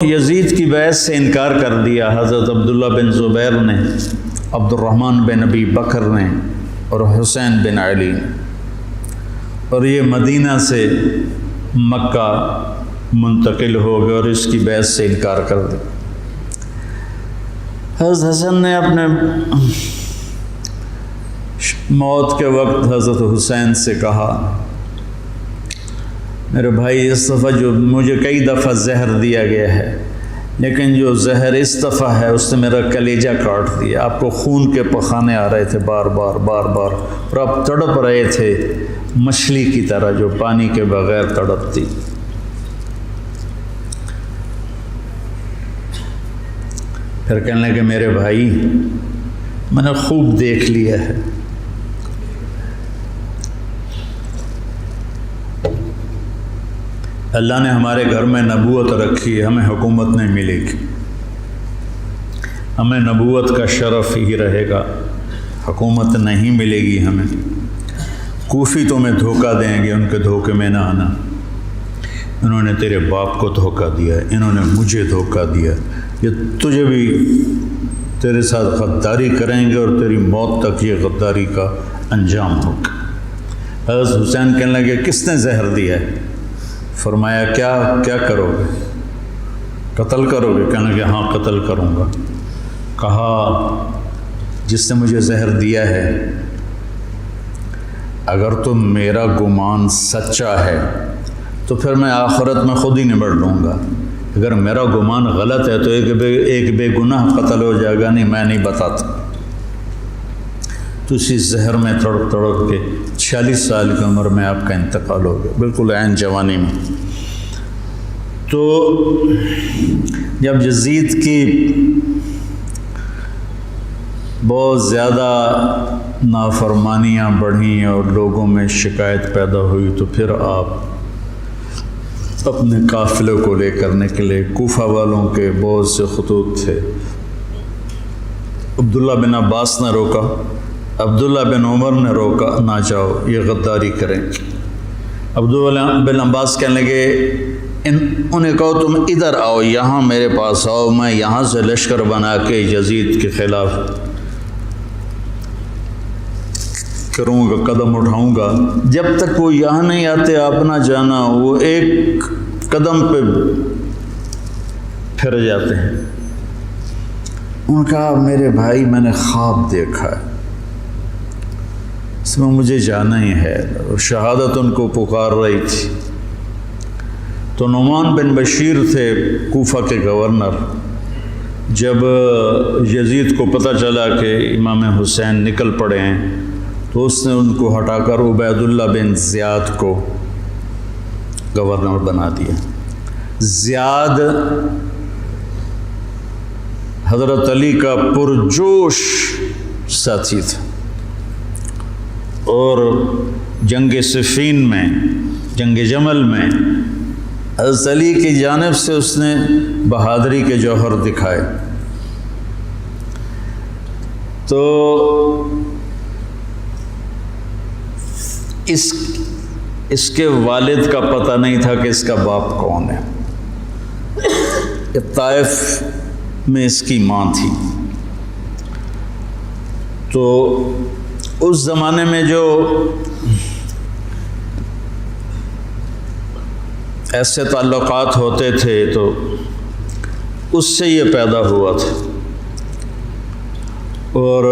یزید کی بیعت سے انکار کر دیا حضرت عبداللہ بن زبیر نے، عبد الرحمن بن ابی بکر نے اور حسین بن علی نے، اور یہ مدینہ سے مکہ منتقل ہو گئے اور اس کی بیعت سے انکار کر دیا۔ حضرت حسن نے اپنے موت کے وقت حضرت حسین سے کہا، میرے بھائی اس دفعہ جو مجھے کئی دفعہ زہر دیا گیا ہے، لیکن جو زہر اس دفعہ ہے اس نے میرا کلیجہ کاٹ دیا۔ آپ کو خون کے پخانے آ رہے تھے بار بار اور آپ تڑپ رہے تھے مچھلی کی طرح جو پانی کے بغیر تڑپتی۔ پھر کہنے لگے میرے بھائی میں نے خوب دیکھ لیا ہے، اللہ نے ہمارے گھر میں نبوت رکھی ہے، ہمیں حکومت نہیں ملے گی، ہمیں نبوت کا شرف ہی رہے گا، حکومت نہیں ملے گی ہمیں۔ کوفی تمہیں دھوکہ دیں گے، ان کے دھوکے میں نہ آنا، انہوں نے تیرے باپ کو دھوکہ دیا، انہوں نے مجھے دھوکہ دیا، یہ تجھے بھی تیرے ساتھ غداری کریں گے اور تیری موت تک یہ غداری کا انجام ہوگا۔ حضرت حسین کہنے لگے کس نے زہر دیا ہے؟ فرمایا کیا کرو گے؟ قتل کرو گے؟ کہنے لگے ہاں قتل کروں گا۔ کہا جس نے مجھے زہر دیا ہے اگر تو میرا گمان سچا ہے تو پھر میں آخرت میں خود ہی نبڑ لوں گا، اگر میرا گمان غلط ہے تو ایک بے گناہ قتل ہو جائے گا، نہیں میں نہیں بتاتا۔ تو اسی زہر میں تڑپ کے 46 سال کی عمر میں آپ کا انتقال ہو گیا، بالکل عین جوانی میں۔ تو جب یزید کی بہت زیادہ نافرمانیاں بڑھیں اور لوگوں میں شکایت پیدا ہوئی تو پھر آپ اپنے قافلے کو لے کر نکلے۔ کوفہ والوں کے بہت سے خطوط تھے، عبداللہ بن عباس نے روکا، عبداللہ بن عمر نے روکا، نہ جاؤ یہ غداری کریں۔ عبداللہ بن عباس کہنے لگے انہیں کہو تم ادھر آؤ، یہاں میرے پاس آؤ، میں یہاں سے لشکر بنا کے یزید کے خلاف کروں گا، قدم اٹھاؤں گا۔ جب تک وہ یہاں نہیں آتے آپ نہ جانا، وہ ایک قدم پہ پھر جاتے ہیں۔ انہوں نے کہا میرے بھائی میں نے خواب دیکھا ہے، اس میں مجھے جانا ہی ہے، اور شہادت ان کو پکار رہی تھی۔ تو نعمان بن بشیر تھے کوفہ کے گورنر، جب یزید کو پتہ چلا کہ امام حسین نکل پڑے ہیں تو اس نے ان کو ہٹا کر عبید اللہ بن زیاد کو گورنر بنا دیا۔ زیاد حضرت علی کا پرجوش ساتھی تھا، اور جنگ صفین میں، جنگ جمل میں حضرت علی کی جانب سے اس نے بہادری کے جوہر دکھائے۔ تو اس کے والد کا پتہ نہیں تھا کہ اس کا باپ کون ہے، طائف میں اس کی ماں تھی۔ تو اس زمانے میں جو ایسے تعلقات ہوتے تھے تو اس سے یہ پیدا ہوا تھا، اور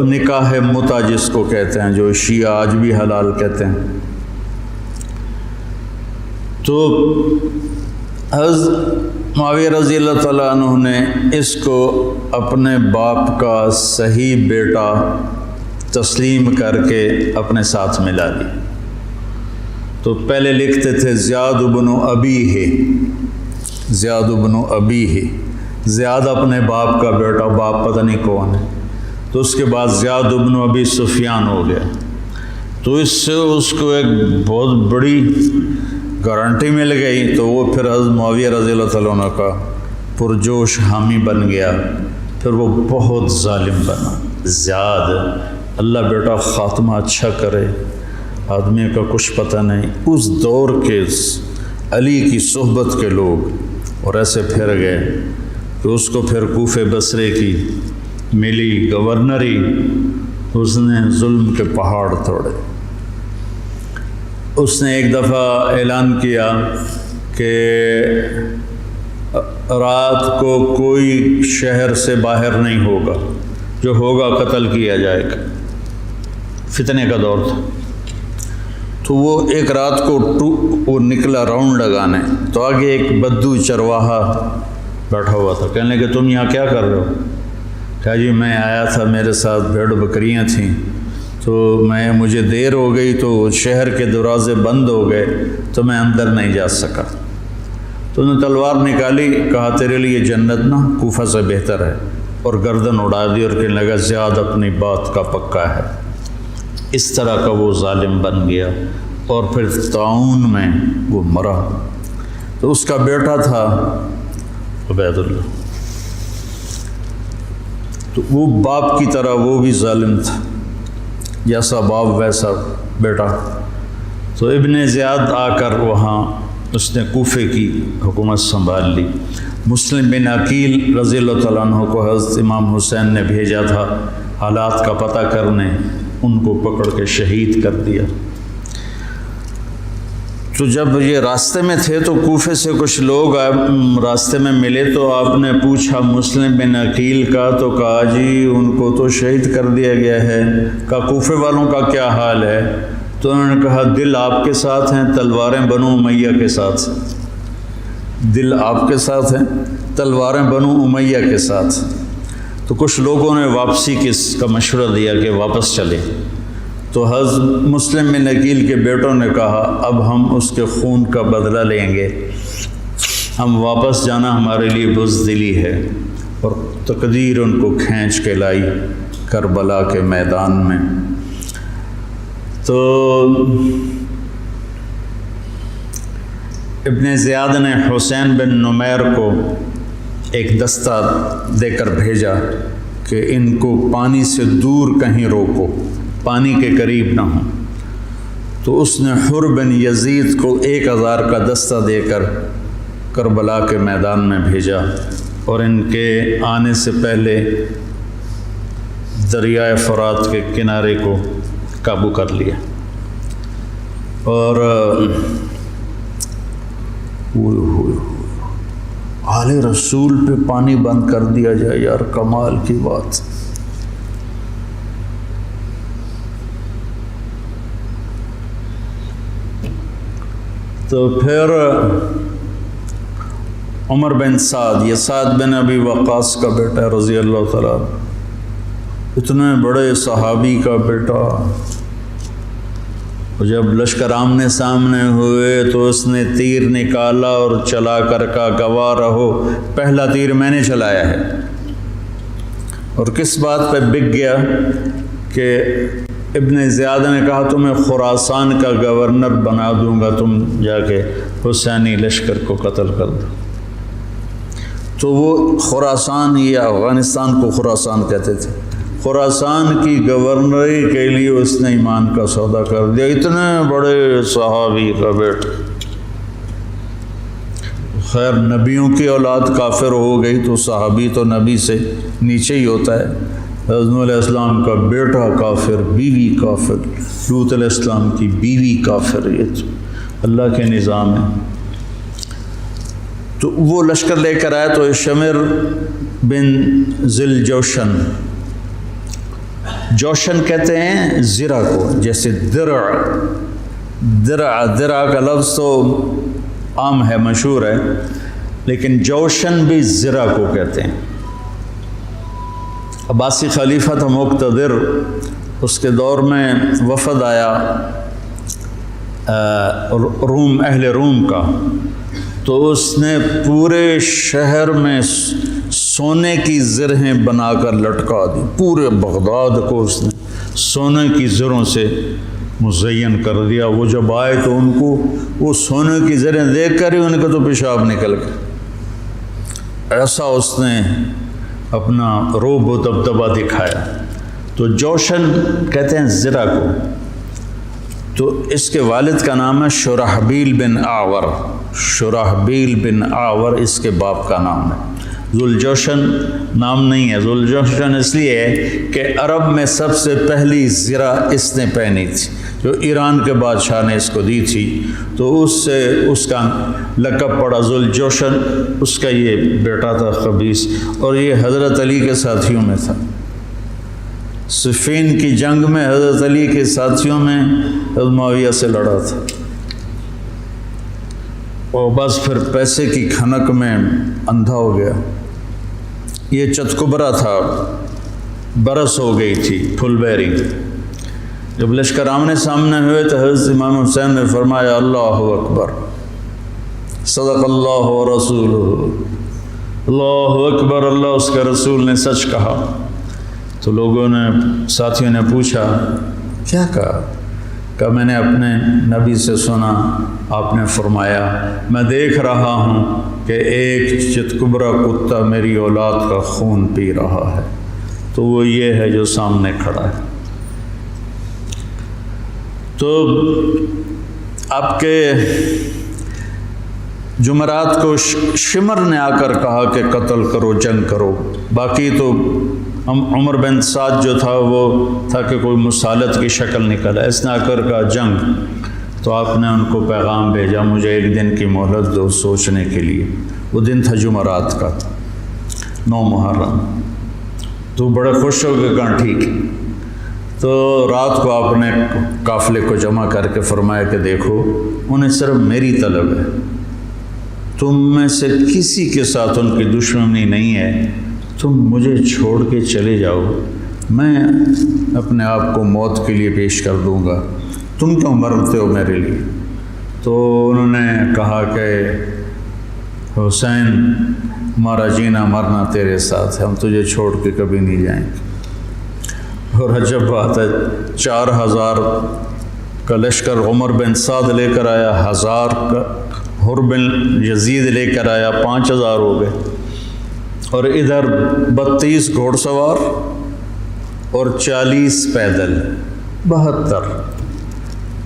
نکاح متع جس کو کہتے ہیں، جو شیعہ آج بھی حلال کہتے ہیں۔ تو حضرت معاویہ رضی اللہ تعالیٰ عنہ نے اس کو اپنے باپ کا صحیح بیٹا تسلیم کر کے اپنے ساتھ ملا لی۔ تو پہلے لکھتے تھے زیاد بن ابی ہے، زیاد بن ابی ہے، زیاد اپنے باپ کا بیٹا، باپ پتہ نہیں کون ہے۔ تو اس کے بعد زیاد بن ابی سفیان ہو گیا۔ تو اس سے اس کو ایک بہت بڑی گارنٹی مل گئی، تو وہ پھر حضرت معاویہ رضی اللہ تعالیٰ عنہ کا پرجوش حامی بن گیا۔ پھر وہ بہت ظالم بنا زیاد۔ اللہ بیٹا خاتمہ اچھا کرے، آدمی کا کچھ پتہ نہیں۔ اس دور کے علی کی صحبت کے لوگ اور ایسے پھر گئے کہ اس کو پھر کوفے بصرے کی ملی گورنری، اس نے ظلم کے پہاڑ توڑے۔ اس نے ایک دفعہ اعلان کیا کہ رات کو کوئی شہر سے باہر نہیں ہوگا، جو ہوگا قتل کیا جائے گا۔ فتنے کا دور تھا، تو وہ ایک رات کو وہ نکلا راؤنڈ لگانے، تو آگے ایک بدو چرواہا بیٹھا ہوا تھا۔ کہنے لگے تم یہاں کیا کر رہے ہو؟ کہا جی میں آیا تھا، میرے ساتھ بھیڑ بکریاں تھیں، تو مجھے دیر ہو گئی تو شہر کے دروازے بند ہو گئے تو میں اندر نہیں جا سکا۔ تو انہوں نے تلوار نکالی، کہا تیرے لیے جنت نا کوفہ سے بہتر ہے، اور گردن اڑا دی اور کہنے لگا زیاد اپنی بات کا پکا ہے۔ اس طرح کا وہ ظالم بن گیا، اور پھر طاعون میں وہ مرا۔ تو اس کا بیٹا تھا عبید اللہ، تو وہ باپ کی طرح وہ بھی ظالم تھا، جیسا باپ ویسا بیٹا۔ تو ابن زیاد آ کر وہاں اس نے کوفے کی حکومت سنبھال لی۔ مسلم بن عقیل رضی اللہ تعالیٰ عنہ کو حضرت امام حسین نے بھیجا تھا حالات کا پتہ کرنے، ان کو پکڑ کے شہید کر دیا۔ تو جب یہ راستے میں تھے تو کوفے سے کچھ لوگ راستے میں ملے، تو آپ نے پوچھا مسلم بن عقیل کا، تو کہا جی ان کو تو شہید کر دیا گیا ہے۔ کہا کوفے والوں کا کیا حال ہے؟ تو انہوں نے کہا دل آپ کے ساتھ ہیں، تلواریں بنو امیہ کے ساتھ۔ دل آپ کے ساتھ ہیں، تلواریں بنو امیہ کے ساتھ۔ تو کچھ لوگوں نے واپسی کا مشورہ دیا کہ واپس چلے، تو حضرت مسلم بن عقیل کے بیٹوں نے کہا اب ہم اس کے خون کا بدلہ لیں گے، ہم واپس جانا ہمارے لیے بزدلی ہے، اور تقدیر ان کو کھینچ کے لائی کربلا کے میدان میں۔ تو ابن زیاد نے حسین بن نمیر کو ایک دستہ دے کر بھیجا کہ ان کو پانی سے دور کہیں روکو، پانی کے قریب نہ ہوں۔ تو اس نے حر بن یزید کو 1000 کا دستہ دے کر کربلا کے میدان میں بھیجا، اور ان کے آنے سے پہلے دریائے فرات کے کنارے کو قابو کر لیا۔ اور آل رسول پہ پانی بند کر دیا جائے، یار کمال کی بات۔ تو پھر عمر بن سعد، یہ سعد بن ابی وقاص کا بیٹا رضی اللہ تعالیٰ، اتنے بڑے صحابی کا بیٹا، جب لشکر آمنے سامنے ہوئے تو اس نے تیر نکالا اور چلا کر کہا گواہ رہو پہلا تیر میں نے چلایا ہے۔ اور کس بات پہ بک گیا کہ ابن زیاد نے کہا تمہیں خراسان کا گورنر بنا دوں گا، تم جا کے حسینی لشکر کو قتل کر دو۔ تو وہ خراسان، یا افغانستان کو خراسان کہتے تھے، خراسان کی گورنری کے لیے اس نے ایمان کا سودا کر دیا۔ اتنے بڑے صحابی کا بیٹا، خیر نبیوں کی اولاد کافر ہو گئی تو صحابی تو نبی سے نیچے ہی ہوتا ہے۔ حضرت علیہ السلام کا بیٹا کافر، بیوی کافر، لوط علیہ السلام کی بیوی کافر، یہ تو اللہ کے نظام ہے۔ تو وہ لشکر لے کر آیا تو شمر بن ذل جوشن، جوشن کہتے ہیں زرہ کو، جیسے درع کا لفظ تو عام ہے، مشہور ہے، لیکن جوشن بھی زرہ کو کہتے ہیں۔ عباسی خلیفہ تھا مقتدر، اس کے دور میں وفد آیا روم، اہل روم کا، تو اس نے پورے شہر میں سونے کی زرہیں بنا کر لٹکا دی، پورے بغداد کو اس نے سونے کی زروں سے مزین کر دیا۔ وہ جب آئے تو ان کو وہ سونے کی زریں دیکھ کر ہی ان کا تو پیشاب نکل گیا، ایسا اس نے اپنا روب و دبدبہ دکھایا۔ تو جوشن کہتے ہیں زرہ کو۔ تو اس کے والد کا نام ہے شرحبیل بن اعور، شرحبیل بن آور اس کے باپ کا نام ہے۔ ذوالجوشن نام نہیں ہے، ذوالجوشن اس لیے ہے کہ عرب میں سب سے پہلی زرہ اس نے پہنی تھی، جو ایران کے بادشاہ نے اس کو دی تھی، تو اس سے اس کا لقب پڑا ذوالجوشن۔ اس کا یہ بیٹا تھا قبیس، اور یہ حضرت علی کے ساتھیوں میں تھا۔ صفین کی جنگ میں حضرت علی کے ساتھیوں میں حضرت معاویہ سے لڑا تھا، اور بس پھر پیسے کی کھنک میں اندھا ہو گیا۔ یہ چتکبرا تھا، برس ہو گئی تھی، پھل بیری۔ جب لشکر آمنے سامنے ہوئے تو حضرت امام حسین نے فرمایا اللہ اکبر، صدق اللہ و رسولہ، اللہ اکبر، اللہ اس کے رسول نے سچ کہا۔ تو لوگوں نے، ساتھیوں نے پوچھا کیا کہا میں نے اپنے نبی سے سنا، آپ نے فرمایا میں دیکھ رہا ہوں کہ ایک چتکبرا کتا میری اولاد کا خون پی رہا ہے، تو وہ یہ ہے جو سامنے کھڑا ہے۔ تو آپ کے جمعرات کو شمر نے آ کر کہا کہ قتل کرو، جنگ کرو۔ باقی تو عمر بن سعد جو تھا وہ تھا کہ کوئی مسالت کی شکل نکلا، اس نے آ کر کہا جنگ۔ تو آپ نے ان کو پیغام بھیجا مجھے ایک دن کی مہلت دو سوچنے کے لیے۔ وہ دن تھا جمعرات کا، 9 محرم۔ تو بڑے خوش ہو گئے، کہا ٹھیک۔ تو رات کو آپ نے قافلے کو جمع کر کے فرمایا کہ دیکھو انہیں صرف میری طلب ہے، تم میں سے کسی کے ساتھ ان کی دشمنی نہیں ہے، تم مجھے چھوڑ کے چلے جاؤ، میں اپنے آپ کو موت کے لیے پیش کر دوں گا، تم کیوں مرتے ہو میرے لیے؟ تو انہوں نے کہا کہ حسین ہمارا جینا مرنا تیرے ساتھ ہے، ہم تجھے چھوڑ کے کبھی نہیں جائیں گے۔ اور عجب بات ہے، 4000 کا لشکر عمر بن سعد لے کر آیا، 1000 کا حر بن یزید لے کر آیا، 5000 ہو گئے، اور ادھر 32 گھوڑ سوار اور 40 پیدل، 72،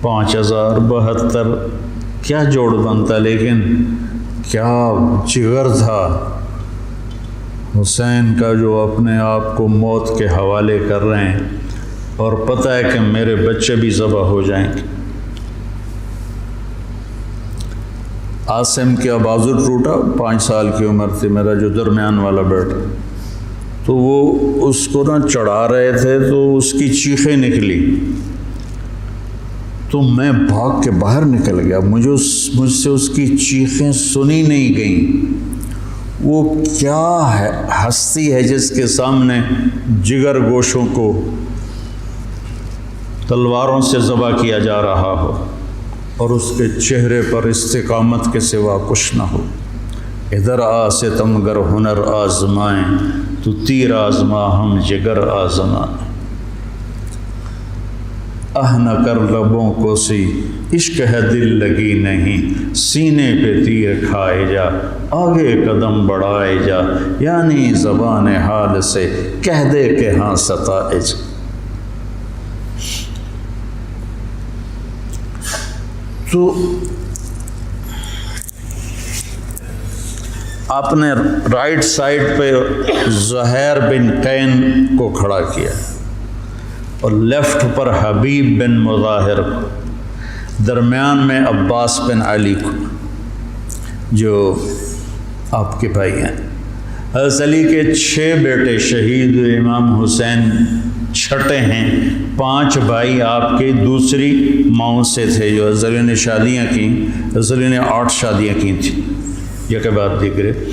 5000 72، کیا جوڑ بنتا، لیکن کیا جگر تھا حسین کا، جو اپنے آپ کو موت کے حوالے کر رہے ہیں، اور پتہ ہے کہ میرے بچے بھی ذبح ہو جائیں گے۔ عاصم کا بازو ٹوٹا، 5 سال کی عمر تھی، میرا جو درمیان والا بیٹا، تو وہ اس کو نہ چڑھا رہے تھے تو اس کی چیخیں نکلی، تو میں بھاگ کے باہر نکل گیا، مجھ سے اس کی چیخیں سنی نہیں گئیں۔ وہ کیا ہے ہستی ہے جس کے سامنے جگر گوشوں کو تلواروں سے ذبح کیا جا رہا ہو، اور اس کے چہرے پر استقامت کے سوا کچھ نہ ہو۔ ادھر آ ستمگر ہنر آزمائیں، تو تیر آزما ہم جگر آزمائیں، نہ کر لبوں کو سی عشق ہے دل لگی نہیں، سینے پہ تیر کھائے جا آگے قدم بڑھائے جا، یعنی زبان حال سے کہہ دے کہ ہاں ستائج۔ تو آپ نے رائٹ سائڈ پہ زہیر بن قین کو کھڑا کیا، اور لیفٹ پر حبیب بن مظاہر کو، درمیان میں عباس بن علی کو، جو آپ کے بھائی ہیں۔ حضرت علی کے 6 بیٹے شہید ہوئے، امام حسین چھٹے ہیں، 5 بھائی آپ کے دوسری ماؤں سے تھے، جو حضرت علی نے شادیاں کیں، حضرت علی نے 8 شادیاں کی تھیں، یہ کہ بات دیکھ رہے،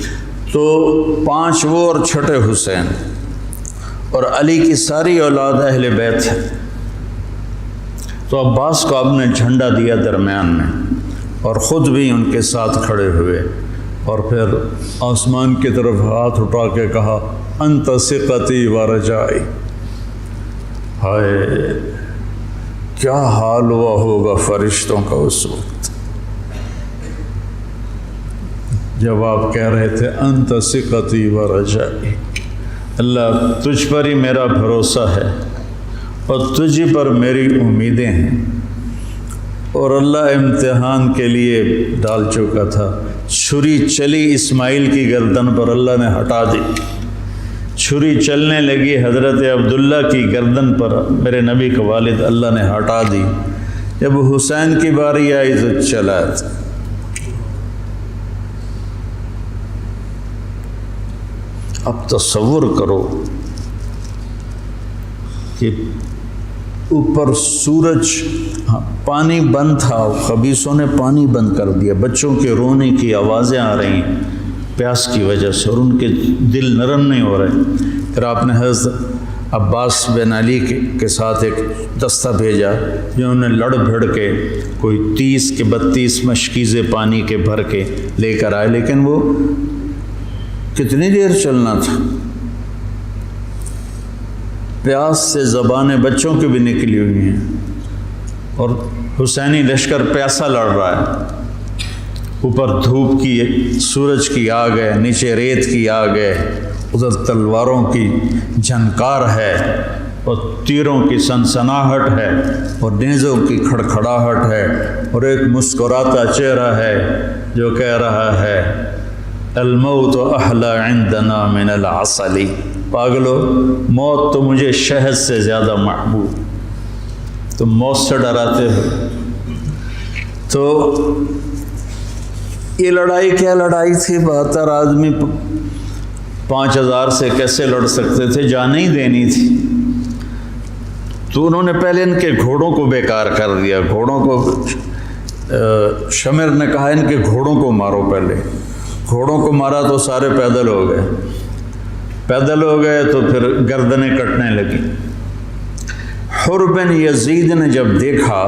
تو 5 وہ اور چھٹے حسین، اور علی کی ساری اولاد اہل بیت ہے۔ تو عباس کو آپ نے جھنڈا دیا درمیان میں، اور خود بھی ان کے ساتھ کھڑے ہوئے، اور پھر آسمان کی طرف ہاتھ اٹھا کے کہا انت ثقتی و رجائی۔ ہائے کیا حال ہوا ہوگا فرشتوں کا اس وقت جب آپ کہہ رہے تھے انت ثقتی و رجائی، اللہ تجھ پر ہی میرا بھروسہ ہے اور تجھ پر میری امیدیں ہیں۔ اور اللہ امتحان کے لیے ڈال چکا تھا۔ چھری چلی اسماعیل کی گردن پر، اللہ نے ہٹا دی۔ چھری چلنے لگی حضرت عبداللہ کی گردن پر، میرے نبی کا والد، اللہ نے ہٹا دی۔ جب حسین کی باری آئی تو چلا تھا۔ اب تصور کرو کہ اوپر سورج، پانی بند تھا، خبیثوں نے پانی بند کر دیا، بچوں کے رونے کی آوازیں آ رہی ہیں پیاس کی وجہ سے، اور ان کے دل نرم نہیں ہو رہے۔ پھر آپ نے حضرت عباس بن علی کے ساتھ ایک دستہ بھیجا، جنہوں نے لڑ بھڑ کے کوئی 30 کے 32 مشکیزیں پانی کے بھر کے لے کر آئے، لیکن وہ کتنی دیر چلنا تھا؟ پیاس سے زبانیں بچوں کی بھی نکلی ہوئی ہیں، اور حسینی لشکر پیاسا لڑ رہا ہے۔ اوپر دھوپ کی، سورج کی آگ ہے، نیچے ریت کی آگ ہے، ادھر تلواروں کی جھنکار ہے، اور تیروں کی سنسناہٹ ہے، اور نیزوں کی کھڑکھڑاہٹ ہے، اور ایک مسکراتا چہرہ ہے جو کہہ رہا ہے الموت احلی عندنا من العسل، پاگلو موت تو مجھے شہد سے زیادہ محبوب، تم موت سے ڈراتے ہو۔ تو یہ لڑائی کیا لڑائی تھی؟ 72 آدمی 5000 سے کیسے لڑ سکتے تھے؟ جانیں ہی دینی تھی۔ تو انہوں نے پہلے ان کے گھوڑوں کو بیکار کر دیا، گھوڑوں کو، شمر نے کہا ان کے گھوڑوں کو مارو۔ پہلے گھوڑوں کو مارا تو سارے پیدل ہو گئے، پیدل ہو گئے تو پھر گردنیں کٹنے لگی۔ حر بن یزید نے جب دیکھا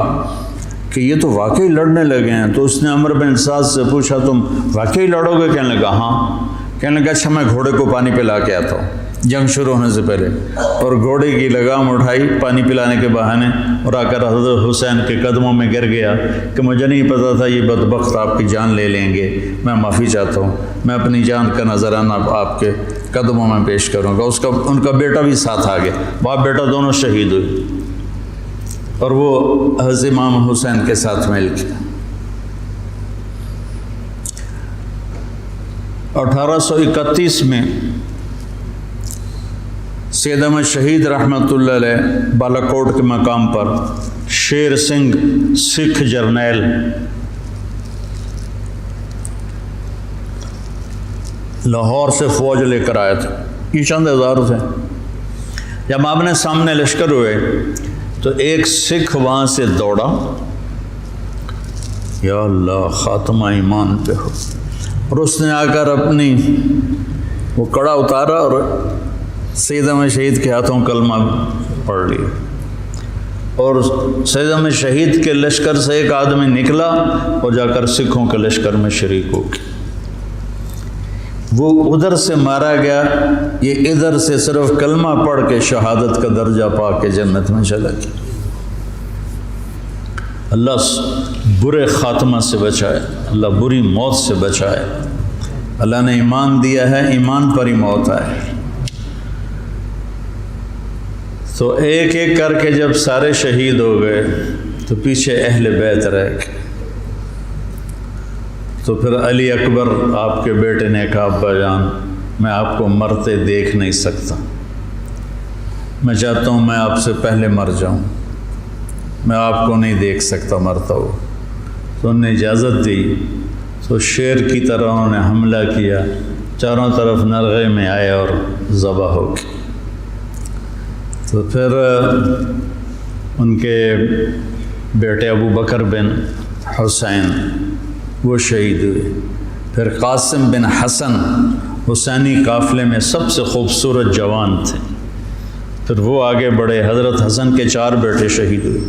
کہ یہ تو واقعی لڑنے لگے ہیں، تو اس نے عمر بن سعد سے پوچھا تم واقعی لڑو گے؟ کہنے لگا ہاں۔ کہنے لگا اچھا میں گھوڑے کو پانی پلا کے آتا ہوں جنگ شروع ہونے سے پہلے، اور گھوڑے کی لگام اٹھائی پانی پلانے کے بہانے، اور آ کر حضرت حسین کے قدموں میں گر گیا کہ مجھے نہیں پتا تھا یہ بدبخت آپ کی جان لے لیں گے، میں معافی چاہتا ہوں، میں اپنی جان کا نذرانہ آپ کے قدموں میں پیش کروں گا۔ ان کا بیٹا بھی ساتھ آ گیا، باپ بیٹا دونوں شہید ہوئے، اور وہ حضرت امام حسین کے ساتھ مل کے 1831 میں سید احمد شہید رحمۃ اللہ علیہ بالا کوٹ کے مقام پر شیر سنگھ سکھ جرنیل لاہور سے فوج لے کر آئے تھے، یہ چند ہزار تھے۔ جب آمنے سامنے لشکر ہوئے تو ایک سکھ وہاں سے دوڑا، یا اللہ خاتمہ ایمان پہ ہو، اور اس نے آ کر اپنی وہ کڑا اتارا اور سید احمد شہید کے ہاتھوں کلمہ پڑھ لیا، اور سید احمد شہید کے لشکر سے ایک آدمی نکلا اور جا کر سکھوں کے لشکر میں شریک ہو گیا۔ وہ ادھر سے مارا گیا، یہ ادھر سے صرف کلمہ پڑھ کے شہادت کا درجہ پا کے جنت میں چلا گیا۔ اللہ برے خاتمہ سے بچائے، اللہ بری موت سے بچائے۔ اللہ نے ایمان دیا ہے، ایمان پر ہی موت آئے۔ تو ایک ایک کر کے جب سارے شہید ہو گئے تو پیچھے اہل بیت رہ گئے۔ تو پھر علی اکبر آپ کے بیٹے نے کہا ابا جان میں آپ کو مرتے دیکھ نہیں سکتا، میں چاہتا ہوں میں آپ سے پہلے مر جاؤں، میں آپ کو نہیں دیکھ سکتا مرتا ہو۔ تو انہوں نے اجازت دی، تو شیر کی طرح انہوں نے حملہ کیا، چاروں طرف نرغے میں آئے اور ذبح ہو گئے۔ تو پھر ان کے بیٹے ابو بکر بن حسین وہ شہید ہوئے۔ پھر قاسم بن حسن حسینی قافلے میں سب سے خوبصورت جوان تھے، پھر وہ آگے بڑھے، حضرت حسن کے 4 بیٹے شہید ہوئے۔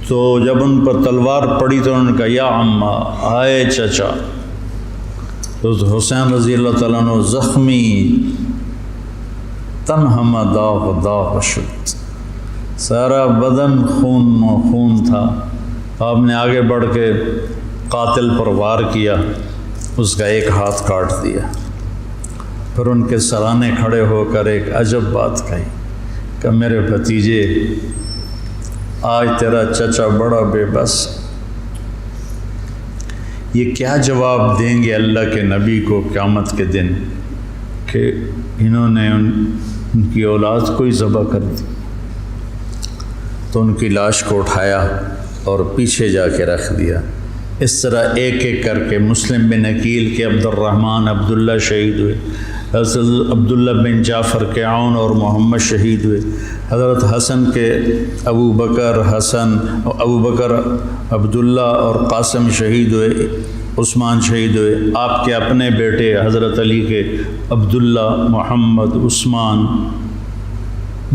تو جب ان پر تلوار پڑی تو انہوں نے کہا یا عمّا، آئے چچا۔ تو حسین رضی اللہ تعالیٰ عنہ زخمی تنہم داغ داغ شد، سارا بدن خون و خون تھا۔ آپ نے آگے بڑھ کے قاتل پر وار کیا، اس کا ایک ہاتھ کاٹ دیا۔ پھر ان کے سرانے کھڑے ہو کر ایک عجب بات کہی کہ میرے بھتیجے آج تیرا چچا بڑا بے بس، یہ کیا جواب دیں گے اللہ کے نبی کو قیامت کے دن کہ انہوں نے ان کی اولاد کو ہی ذبح کر دی؟ تو ان کی لاش کو اٹھایا اور پیچھے جا کے رکھ دیا۔ اس طرح ایک ایک کر کے مسلم بن عقیل کے عبد الرحمن عبداللہ شہید ہوئے، حضرت عبداللہ بن جعفر کے عون اور محمد شہید ہوئے، حضرت حسن کے ابو بکر عبداللہ اور قاسم شہید ہوئے، عثمان شہید ہوئے۔ آپ کے اپنے بیٹے حضرت علی کے عبداللہ، محمد، عثمان،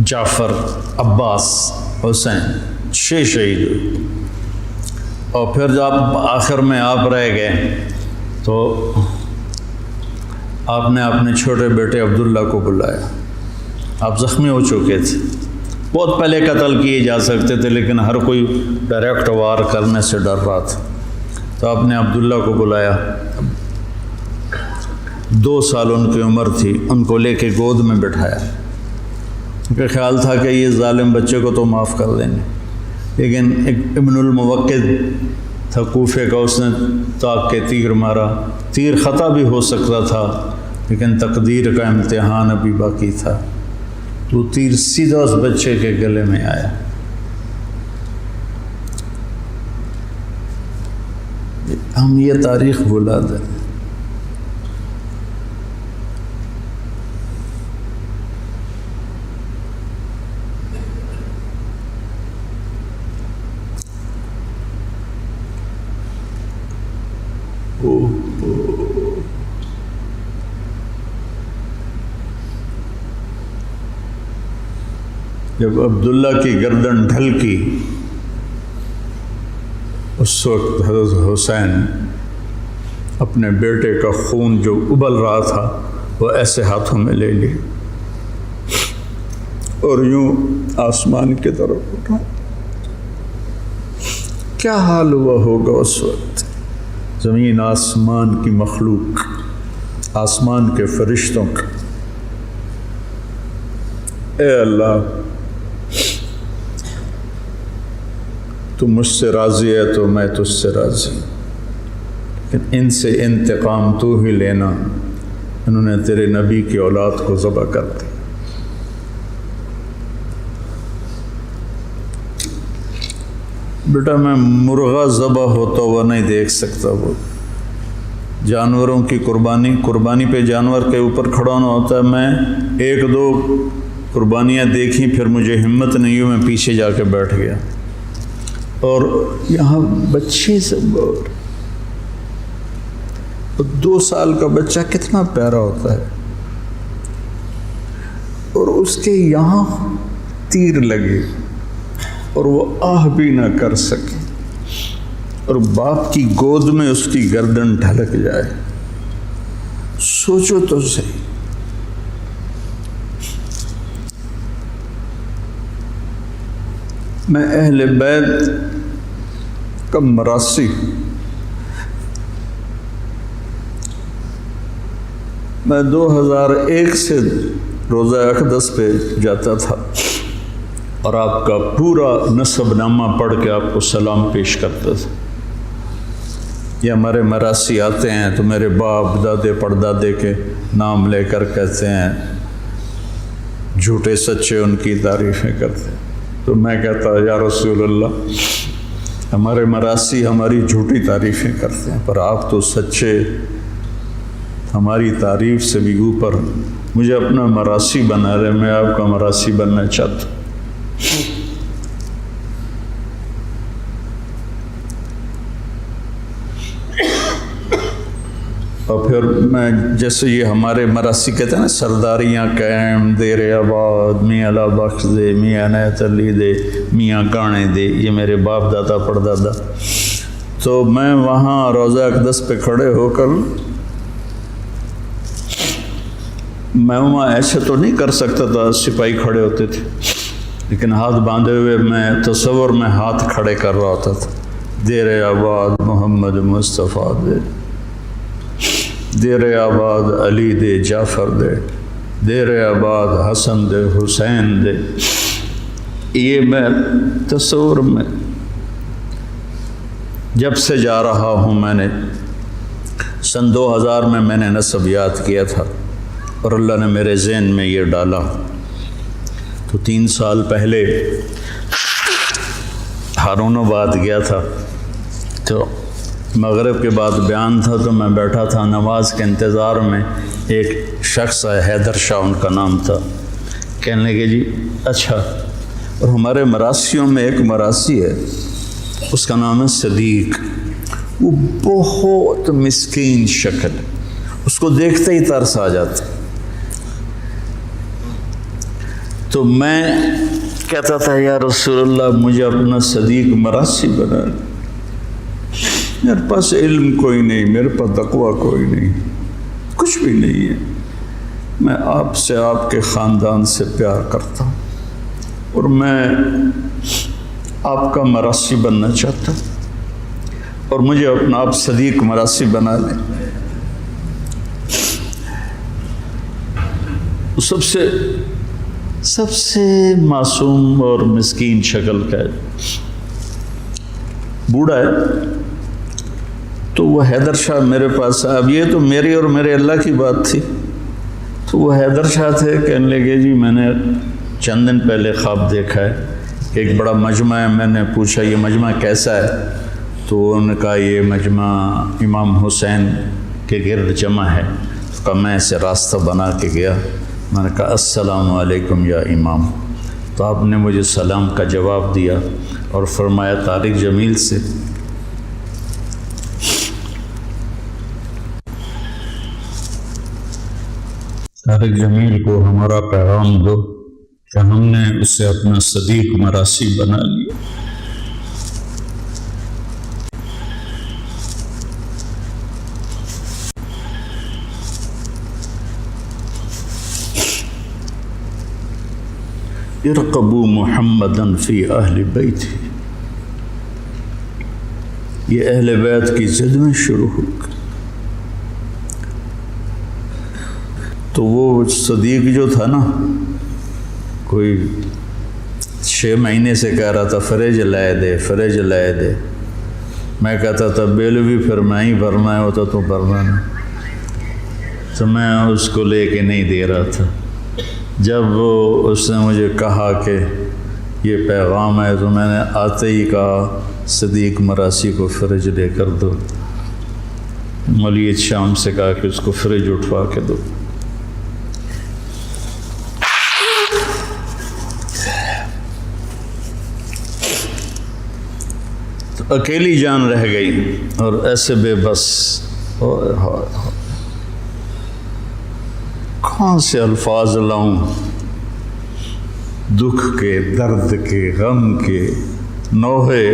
جعفر، عباس، حسین 6 شہید ہوئے۔ اور پھر جب آخر میں آپ رہ گئے تو آپ نے اپنے چھوٹے بیٹے عبداللہ کو بلایا۔ آپ زخمی ہو چکے تھے، بہت پہلے قتل کیے جا سکتے تھے لیکن ہر کوئی ڈائریکٹ وار کرنے سے ڈر رہا تھا، تو آپ نے عبداللہ کو بلایا۔ 2 سال ان کی عمر تھی، ان کو لے کے گود میں بٹھایا، کیونکہ خیال تھا کہ یہ ظالم بچے کو تو معاف کر دیں گے، لیکن ایک ابن الموقد تھا کوفے کا، اس نے طاق کے تیر مارا۔ تیر خطا بھی ہو سکتا تھا لیکن تقدیر کا امتحان ابھی باقی تھا، تو تیر سیدھا اس بچے کے گلے میں آیا۔ ہم یہ تاریخ بھلا دیں۔ جب عبداللہ کی گردن ڈھلکی، اس وقت حضرت حسین اپنے بیٹے کا خون جو ابل رہا تھا وہ ایسے ہاتھوں میں لے لی اور یوں آسمان کی طرف اٹھا۔ کیا حال ہوا ہوگا اس وقت زمین آسمان کی مخلوق، آسمان کے فرشتوں کا۔ اے اللہ، تو مجھ سے راضی ہے تو میں تجھ سے راضی، لیکن ان سے انتقام تو ہی لینا، انہوں نے تیرے نبی کی اولاد کو ذبح کر دی۔ بیٹا میں مرغا ذبح ہوتا ہوا نہیں دیکھ سکتا، وہ جانوروں کی قربانی پہ جانور کے اوپر کھڑا ہونا ہوتا ہے۔ میں 1-2 قربانیاں دیکھیں، پھر مجھے ہمت نہیں ہوئی، میں پیچھے جا کے بیٹھ گیا۔ اور یہاں بچے سے 2 سال کا بچہ کتنا پیارا ہوتا ہے، اور اس کے یہاں تیر لگے اور وہ آہ بھی نہ کر سکے، اور باپ کی گود میں اس کی گردن ڈھلک جائے۔ سوچو تو صحیح۔ میں اہل بیت کا مراسی، میں 2001 سے روزہ اقدس پہ جاتا تھا اور آپ کا پورا نسب نامہ پڑھ کے آپ کو سلام پیش کرتا تھا۔ یہ ہمارے مراسی آتے ہیں تو میرے باپ دادے پردادے کے نام لے کر کہتے ہیں، جھوٹے سچے ان کی تعریفیں کرتے ہیں۔ تو میں کہتا یا رسول اللہ، ہمارے مراسی ہماری جھوٹی تعریفیں کرتے ہیں، پر آپ تو سچے، ہماری تعریف سے بھی اوپر، مجھے اپنا مراسی بنا رہے، میں آپ کا مراسی بننا چاہتا ہوں۔ اور پھر میں جیسے یہ ہمارے مراسی کہتے ہیں نا، سرداریاں قائم، دیر آباد، میاں اللہ بخش دے، میاں عنایت علی دے، میاں گانے دے، یہ میرے باپ دادا پردادا۔ تو میں وہاں روزہ اقدس پہ کھڑے ہو کر، میں وہاں ایسے تو نہیں کر سکتا تھا، سپاہی کھڑے ہوتے تھے، لیکن ہاتھ باندھے ہوئے میں تصور میں ہاتھ کھڑے کر رہا ہوتا تھا۔ دیر آباد محمد مصطفیٰ دے، دیر آباد علی دے جعفر دے، دیر آباد حسن دے حسین دے۔ یہ میں تصور میں جب سے جا رہا ہوں، میں نے سن 2000 میں نے نسب یاد کیا تھا اور اللہ نے میرے ذہن میں یہ ڈالا، تو 3 سال پہلے ہارون آباد گیا تھا، تو مغرب کے بعد بیان تھا، تو میں بیٹھا تھا نماز کے انتظار میں، ایک شخص ہے حیدر شاہ ان کا نام تھا، کہنے لگے جی اچھا، اور ہمارے مراسیوں میں ایک مراسی ہے اس کا نام ہے صدیق، وہ بہت مسکین شکل، اس کو دیکھتے ہی ترس آ جاتا، تو میں کہتا تھا یا رسول اللہ مجھے اپنا صدیق مراسی بنا، میرے پاس علم کوئی نہیں، میرے پاس تقویٰ کوئی نہیں، کچھ بھی نہیں ہے، میں آپ سے آپ کے خاندان سے پیار کرتا ہوں اور میں آپ کا مراسی بننا چاہتا ہوں اور مجھے اپنا آپ صدیق مراسی بنا لیں۔ سب سے معصوم اور مسکین شکل کا ہے، بوڑھا ہے، تو وہ حیدر شاہ میرے پاس، اب یہ تو میری اور میرے اللہ کی بات تھی، تو وہ حیدر شاہ تھے، کہنے لگے جی میں نے چند دن پہلے خواب دیکھا ہے، ایک بڑا مجمع ہے، میں نے پوچھا یہ مجمع کیسا ہے، تو انہوں نے کہا یہ مجمع امام حسین کے گرد جمع ہے، تو کہا میں اسے راستہ بنا کے گیا، میں نے کہا السلام علیکم یا امام، تو آپ نے مجھے سلام کا جواب دیا اور فرمایا طارق جمیل سے طارق جمیل کو ہمارا پیغام دو کہ ہم نے اسے اپنا صدیق مراسی بنا لیا۔ ارقبوا محمدًا فی اہل بیت، یہ اہل بیت کی ضد میں شروع ہو گئی، تو وہ صدیق جو تھا نا، کوئی 6 مہینے سے کہہ رہا تھا فریج لائے دے، فریج لائے دے، میں کہتا تھا بیل بھی پھر میں ہی بھرنا ہوتا تو بھرنا نہیں، تو میں اس کو لے کے نہیں دے رہا تھا، جب اس نے مجھے کہا کہ یہ پیغام ہے تو میں نے آتے ہی کہا صدیق مراسی کو فریج لے کر دو، مولوی شام سے کہا کہ اس کو فریج اٹھوا کے دو، تو اکیلی جان رہ گئی اور ایسے بے بس، کہاں سے الفاظ لاؤں، دکھ کے، درد کے، غم کے، نوحے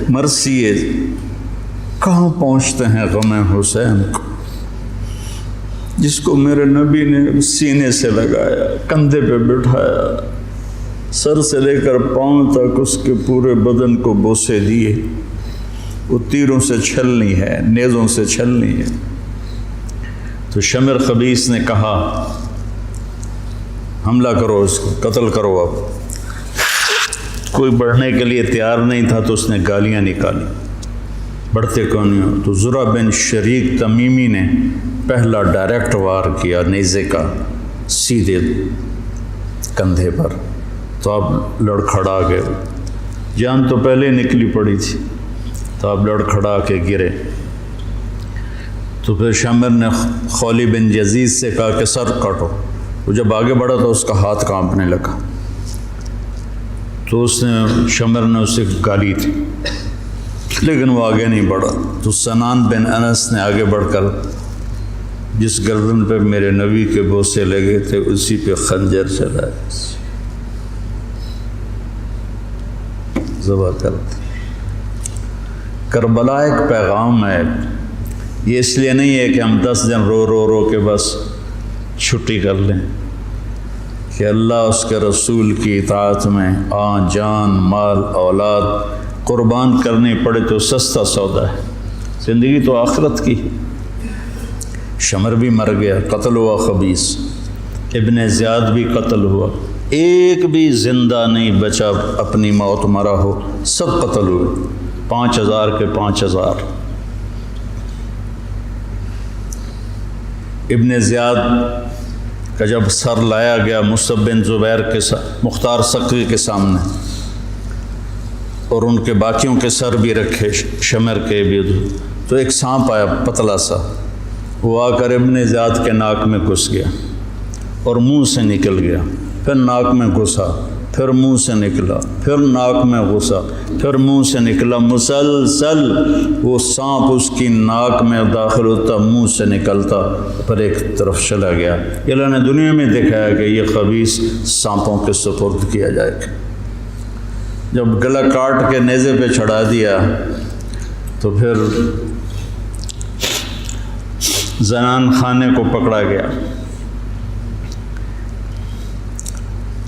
مرثیے کہاں پہنچتے ہیں غم حسین کو، جس کو میرے نبی نے سینے سے لگایا، کندھے پہ بٹھایا، سر سے لے کر پاؤں تک اس کے پورے بدن کو بوسے دیے، وہ تیروں سے چھلنی ہے، نیزوں سے چھلنی ہے، تو شمر خبیث نے کہا حملہ کرو، اس کو قتل کرو، اب کوئی بڑھنے کے لیے تیار نہیں تھا تو اس نے گالیاں نکالی، بڑھتے کون ہو، تو زرع بن شریک تمیمی نے پہلا ڈائریکٹ وار کیا نیزے کا سیدھے کندھے پر، تو آپ لڑکھڑا گئے، جان تو پہلے نکلی پڑی تھی، تو آپ لڑکھڑا کے گرے، تو پھر شمر نے خولی بن یزید سے کہا کہ سر کاٹو، وہ جب آگے بڑھا تو اس کا ہاتھ کانپنے لگا، تو اس نے شمر نے اسے گالی تھی لیکن وہ آگے نہیں بڑھا، تو سنان بن انس نے آگے بڑھ کر جس گردن پہ میرے نبی کے بوسے لگے تھے اسی پہ خنجر چلایا، ذبح کر دی۔ کربلا ایک پیغام ہے، یہ اس لیے نہیں ہے کہ ہم 10 دن رو رو رو کے بس چھٹی کر لیں، کہ اللہ اس کے رسول کی اطاعت میں جان مال اولاد قربان کرنی پڑے تو سستا سودا ہے، زندگی تو آخرت کی۔ شمر بھی مر گیا، قتل ہوا خبیث، ابن زیاد بھی قتل ہوا، ایک بھی زندہ نہیں بچا اپنی موت مرا ہو، سب قتل ہوئے، 5000 کے 5000۔ ابن زیاد کا جب سر لایا گیا مصعب بن زبیر کے مختار ثقفی کے سامنے، اور ان کے باقیوں کے سر بھی رکھے شمر کے بھی، تو ایک سانپ آیا پتلا سا، وہ آ کر ابن زیاد کے ناک میں گھس گیا اور منہ سے نکل گیا، پھر ناک میں گھسا، پھر منہ سے نکلا، پھر ناک میں گھسا، پھر منہ سے نکلا، مسلسل وہ سانپ اس کی ناک میں داخل ہوتا، منہ سے نکلتا، پھر ایک طرف چلا گیا۔ اللہ نے دنیا میں دکھایا کہ یہ خبیث سانپوں کے سپرد کیا جائے گا۔ جب گلا کاٹ کے نیزے پہ چڑھا دیا تو پھر زنان خانے کو پکڑا گیا۔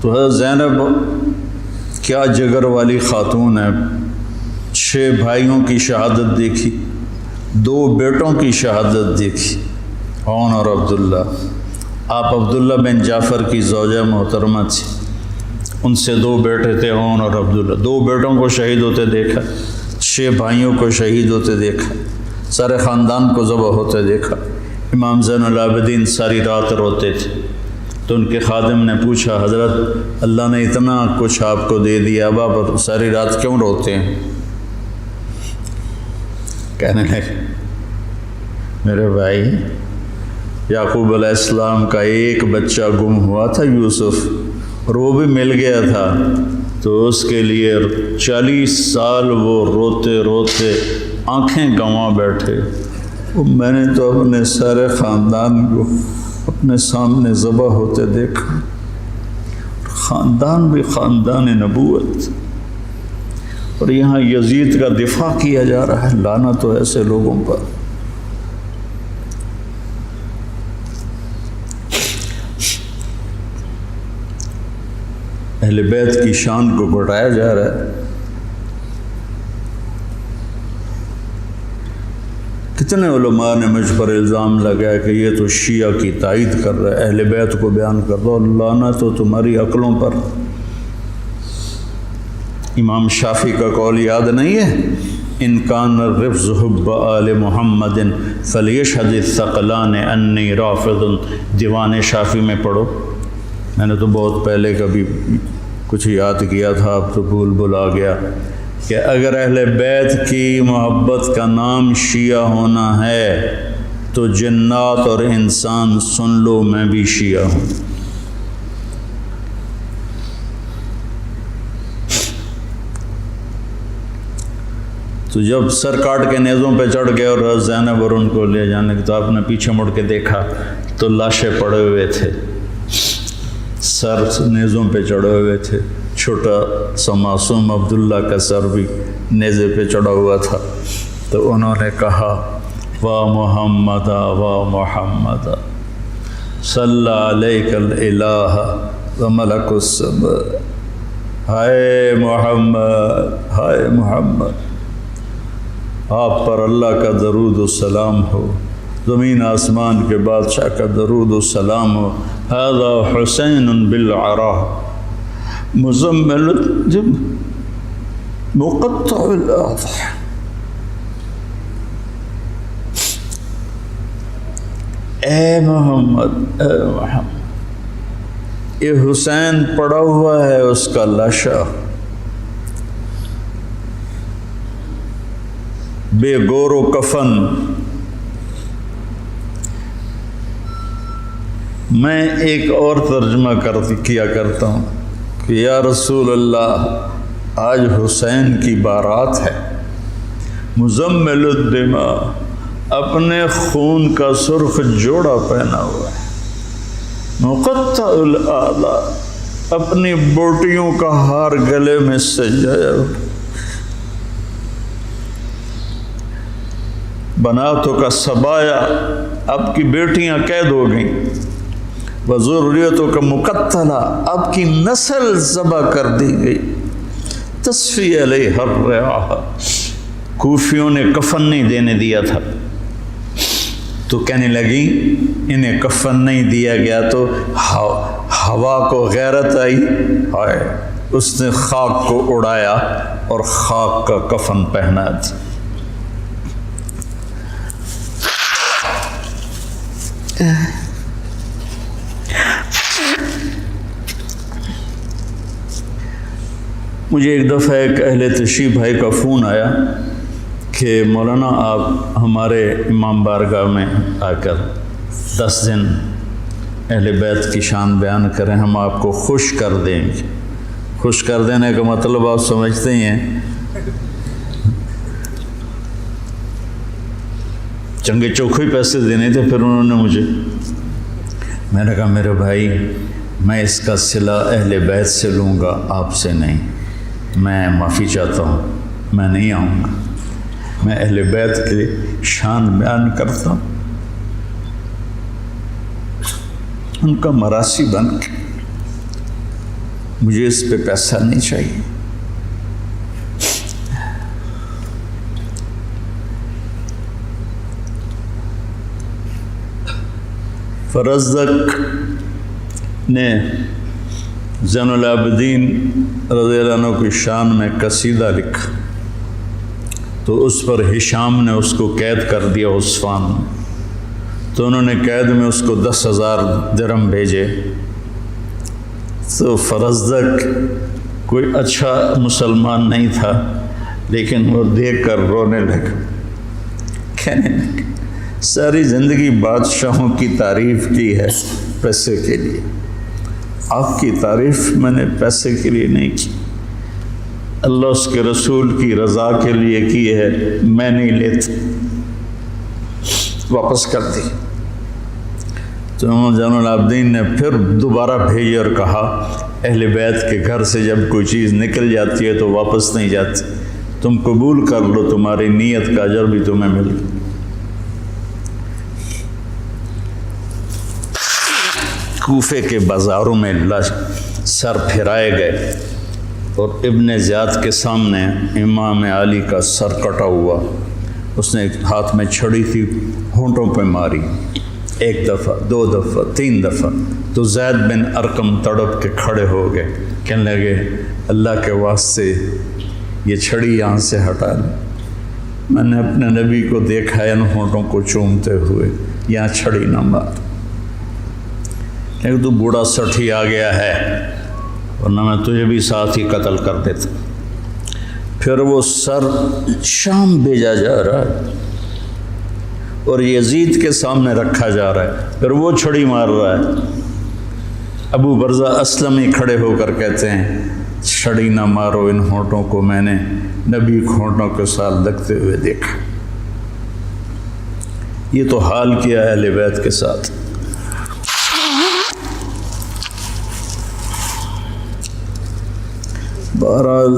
تو حضرت زینب کیا جگر والی خاتون ہے، 6 بھائیوں کی شہادت دیکھی، 2 بیٹوں کی شہادت دیکھی، عون اور عبداللہ۔ آپ عبداللہ بن جعفر کی زوجہ محترمہ تھی، ان سے 2 بیٹے تھے، عون اور عبداللہ۔ 2 بیٹوں کو شہید ہوتے دیکھا، 6 بھائیوں کو شہید ہوتے دیکھا، سارے خاندان کو ذبح ہوتے دیکھا۔ امام زین العابدین ساری رات روتے تھے، تو ان کے خادم نے پوچھا، حضرت اللہ نے اتنا کچھ آپ کو دے دیا، اب آپ ساری رات کیوں روتے ہیں؟ کہنے لگے، میرے بھائی یعقوب علیہ السلام کا ایک بچہ گم ہوا تھا، یوسف، اور وہ بھی مل گیا تھا، تو اس کے لیے 40 سال وہ روتے روتے آنکھیں گنوا بیٹھے۔ میں نے تو اپنے سارے خاندان کو اپنے سامنے ذبح ہوتے دیکھا، خاندان بھی خاندان نبوت، اور یہاں یزید کا دفاع کیا جا رہا ہے۔ لعنت ہو ایسے لوگوں پر۔ اہل بیت کی شان کو گھٹایا جا رہا ہے۔ کتنے علماء نے مجھ پر الزام لگایا کہ یہ تو شیعہ کی تائید کر رہا ہے، اہل بیت کو بیان کر دو، لعنت تو تمہاری عقلوں پر۔ امام شافعی کا قول یاد نہیں ہے؟ ان کان الرفض حب آل محمد فلیشہد الثقلان انی رافض، دیوان شافعی میں پڑھو۔ میں نے تو بہت پہلے کبھی کچھ یاد کیا تھا، اب تو بھول آ گیا، کہ اگر اہل بیت کی محبت کا نام شیعہ ہونا ہے تو جنات اور انسان سن لو، میں بھی شیعہ ہوں۔ تو جب سر کاٹ کے نیزوں پہ چڑھ گئے اور زینب اور ان کو لے جانے کے، تو آپ نے پیچھے مڑ کے دیکھا تو لاشیں پڑے ہوئے تھے، سر نیزوں پہ چڑھے ہوئے تھے، چھوٹا سا معصوم عبداللہ کا سر بھی نیزے پہ چڑھا ہوا تھا۔ تو انہوں نے کہا، وا محمد وا محمد صلی علیک الالہ و ملک السماء، ہائے محمد، ہائے محمد، آپ پر اللہ کا درود و سلام ہو، زمین آسمان کے بادشاہ کا درود و سلام ہو۔ ھذا حسین بالعراء مزمل الجب مقطع الاضحى، اے محمد، اے محمد، یہ حسین پڑا ہوا ہے، اس کا لاشا بے گور و کفن۔ میں ایک اور ترجمہ کیا کرتا ہوں کہ یا رسول اللہ، آج حسین کی بارات ہے، مزمل الدماء، اپنے خون کا سرخ جوڑا پہنا ہوا ہے، مقطع الاعضاء، اپنی بوٹیوں کا ہار گلے میں سجایا ہوا، بناتوں کا سبایا، آپ کی بیٹیاں قید ہو گئیں، وذریتوں کا مقتلہ، آپ کی نسل ذبح کر دی گئی، تصفی علیہ الرعاہ، کوفیوں نے کفن نہیں دینے دیا تھا، تو کہنے لگی انہیں کفن نہیں دیا گیا تو ہوا کو غیرت آئی، ہائے، اس نے خاک کو اڑایا اور خاک کا کفن پہنا دیا۔ مجھے ایک دفعہ ایک اہل تشریف بھائی کا فون آیا کہ مولانا آپ ہمارے امام بارگاہ میں آ کر 10 دن اہل بیت کی شان بیان کریں، ہم آپ کو خوش کر دیں گے۔ خوش کر دینے کا مطلب آپ سمجھتے ہی ہیں، چنگے چوکھے پیسے دینے تھے۔ پھر انہوں نے مجھے، میں نے کہا میرے بھائی میں اس کا صلہ اہل بیت سے لوں گا، آپ سے نہیں، میں معافی چاہتا ہوں، میں نہیں آؤں گا، میں اہل بیت کی شان بیان کرتا ہوں، ان کا مراثی بن کے، مجھے اس پہ پیسہ نہیں چاہیے۔ فرزدق نے زین العابدین رضی اللہ عنہ کی شان میں قصیدہ لکھا، تو اس پر ہشام نے اس کو قید کر دیا عثمان میں، تو انہوں نے قید میں اس کو 10,000 درہم بھیجے۔ تو فرزدق کوئی اچھا مسلمان نہیں تھا، لیکن وہ دیکھ کر رونے لگا، کہنے لگا ساری زندگی بادشاہوں کی تعریف کی ہے پیسے کے لیے، آپ کی تعریف میں نے پیسے کے لیے نہیں کی، اللہ اس کے رسول کی رضا کے لیے کی ہے، میں نہیں لیتا، واپس کر دی۔ تو زین العابدین نے پھر دوبارہ بھیجے اور کہا اہل بیت کے گھر سے جب کوئی چیز نکل جاتی ہے تو واپس نہیں جاتی، تم قبول کر لو، تمہاری نیت کا اجر بھی تمہیں مل گیا۔ کوفے کے بازاروں میں سر پھرائے گئے اور ابن زیاد کے سامنے امام علی کا سر کٹا ہوا، اس نے ہاتھ میں چھڑی تھی، ہونٹوں پہ ماری، 1 دفعہ 2 دفعہ 3 دفعہ، تو زید بن ارقم تڑپ کے کھڑے ہو گئے، کہنے لگے اللہ کے واسطے یہ چھڑی یہاں سے ہٹا لیں، میں نے اپنے نبی کو دیکھا ہے ان ہونٹوں کو چومتے ہوئے، یہاں چھڑی نہ مار، لیکن تو بوڑھا سٹھی آ گیا ہے، ورنہ میں تجھے بھی ساتھ ہی قتل کر دیتا۔ پھر وہ سر شام بھیجا جا رہا ہے اور یزید کے سامنے رکھا جا رہا ہے، پھر وہ چھڑی مار رہا ہے۔ ابو برزہ اسلمی کھڑے ہو کر کہتے ہیں چھڑی نہ مارو ان ہونٹوں کو، میں نے نبی ہونٹوں کے ساتھ لگتے ہوئے دیکھا۔ یہ تو حال کیا ہے اہل بیت کے ساتھ۔ بہرحال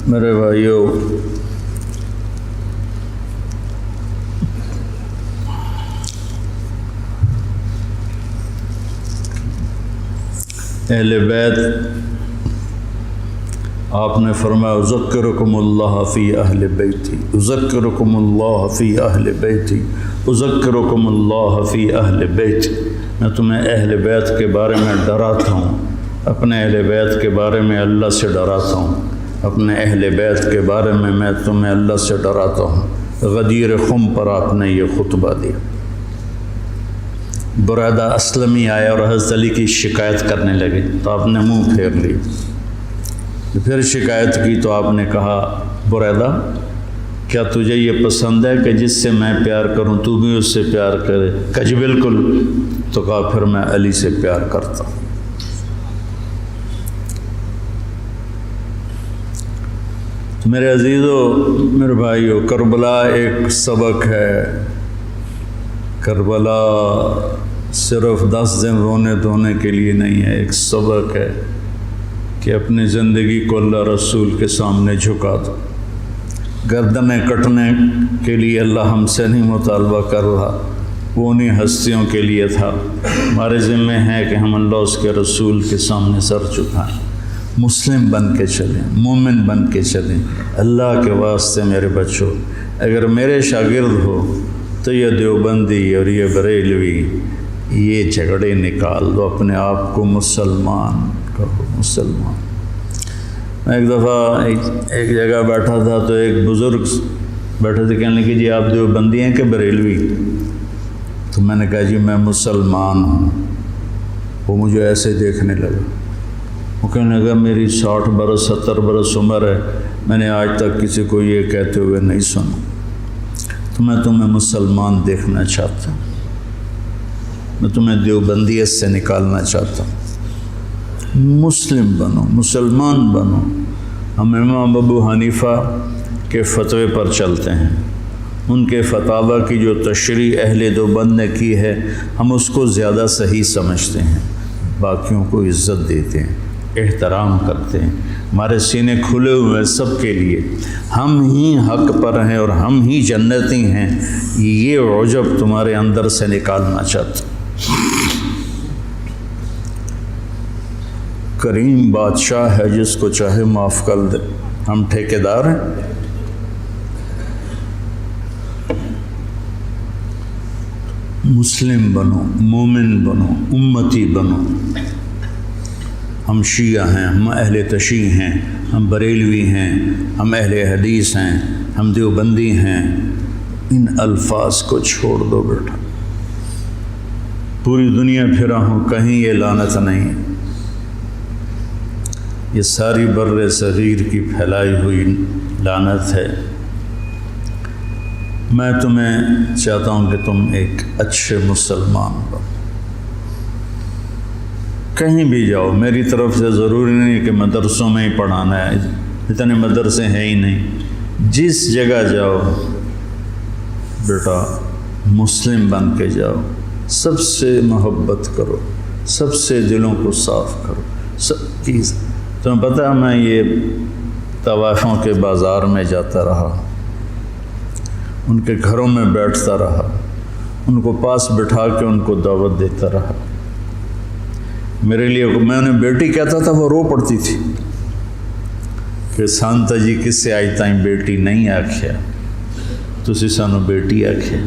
میرے بھائیوں، اہل بیت آپ نے فرمایا اذکرکم اللہ فی اہل بیتی، اذکرکم اللہ فی اہل بیتی، اذکرکم اللہ فی اہل بیتی، میں تمہیں اہل بیت کے بارے میں ڈراتا ہوں، اپنے اہل بیت کے بارے میں اللہ سے ڈراتا ہوں، اپنے اہل بیت کے بارے میں تمہیں اللہ سے ڈراتا ہوں۔ غدیر خم پر آپ نے یہ خطبہ دیا۔ برادہ اسلمی آئے اور حضرت علی کی شکایت کرنے لگے تو آپ نے منہ پھیر لی، پھر شکایت کی تو آپ نے کہا برادہ کیا تجھے یہ پسند ہے کہ جس سے میں پیار کروں تو بھی اس سے پیار کرے؟ کہا جی بالکل، تو کہا پھر میں علی سے پیار کرتا ہوں۔ میرے عزیزو، میرے بھائیو، کربلا ایک سبق ہے۔ کربلا صرف 10 دن رونے دھونے کے لیے نہیں ہے، ایک سبق ہے کہ اپنی زندگی کو اللہ رسول کے سامنے جھکا دو۔ گردنیں کٹنے کے لیے اللہ ہم سے نہیں مطالبہ کر رہا، وہ انہیں ہستیوں کے لیے تھا۔ ہمارے ذمہ ہے کہ ہم اللہ اس کے رسول کے سامنے سر جھکائیں، مسلم بن کے چلیں، مومن بن کے چلیں۔ اللہ کے واسطے میرے بچوں، اگر میرے شاگرد ہو تو یہ دیوبندی اور یہ بریلوی، یہ جھگڑے نکال دو، اپنے آپ کو مسلمان کہو، مسلمان۔ میں ایک دفعہ ایک جگہ بیٹھا تھا تو ایک بزرگ بیٹھے تھے، کہنے لگے جی آپ دیوبندی ہیں کہ بریلوی؟ تو میں نے کہا جی میں مسلمان ہوں۔ وہ مجھے ایسے دیکھنے لگا، وہ کہنے لگا میری 60 برس 70 برس عمر ہے، میں نے آج تک کسی کو یہ کہتے ہوئے نہیں سنا، تو میں تمہیں مسلمان دیکھنا چاہتا ہوں، میں تمہیں دیوبندیت سے نکالنا چاہتا ہوں، مسلم بنو، مسلمان بنو۔ ہم امام ابو حنیفہ کے فتوے پر چلتے ہیں، ان کے فتاوی کی جو تشریح اہل دیوبند نے کی ہے ہم اس کو زیادہ صحیح سمجھتے ہیں، باقیوں کو عزت دیتے ہیں، احترام کرتے ہیں، ہمارے سینے کھلے ہوئے ہیں سب کے لیے، ہم ہی حق پر ہیں اور ہم ہی جنتی ہیں، یہ عجب تمہارے اندر سے نکالنا چاہتے ہیں۔ کریم بادشاہ ہے جس کو چاہے معاف کر دے، ہم ٹھیکیدار ہیں۔ مسلم بنو، مومن بنو، امتی بنو۔ ہم شیعہ ہیں، ہم اہل تشیع ہیں، ہم بریلوی ہیں، ہم اہل حدیث ہیں، ہم دیوبندی ہیں، ان الفاظ کو چھوڑ دو بیٹا۔ پوری دنیا پھرا ہوں، کہیں یہ لعنت نہیں، یہ ساری بر صغیر کی پھیلائی ہوئی لعنت ہے۔ میں تمہیں چاہتا ہوں کہ تم ایک اچھے مسلمان بنو، کہیں بھی جاؤ، میری طرف سے ضروری نہیں کہ مدرسوں میں ہی پڑھانا ہے، اتنے مدرسے ہیں ہی نہیں، جس جگہ جاؤ بیٹا مسلم بن کے جاؤ، سب سے محبت کرو، سب سے دلوں کو صاف کرو، سب چیز۔ تمہیں پتہ ہے میں یہ طوائفوں کے بازار میں جاتا رہا، ان کے گھروں میں بیٹھتا رہا، ان کو پاس بٹھا کے ان کو دعوت دیتا رہا۔ میرے لیے میں انہیں بیٹی کہتا تھا، وہ رو پڑتی تھی کہ سانتا جی کس سے آئی تائیں بیٹی نہیں آکھیا، تسی سانو بیٹی آکھیا۔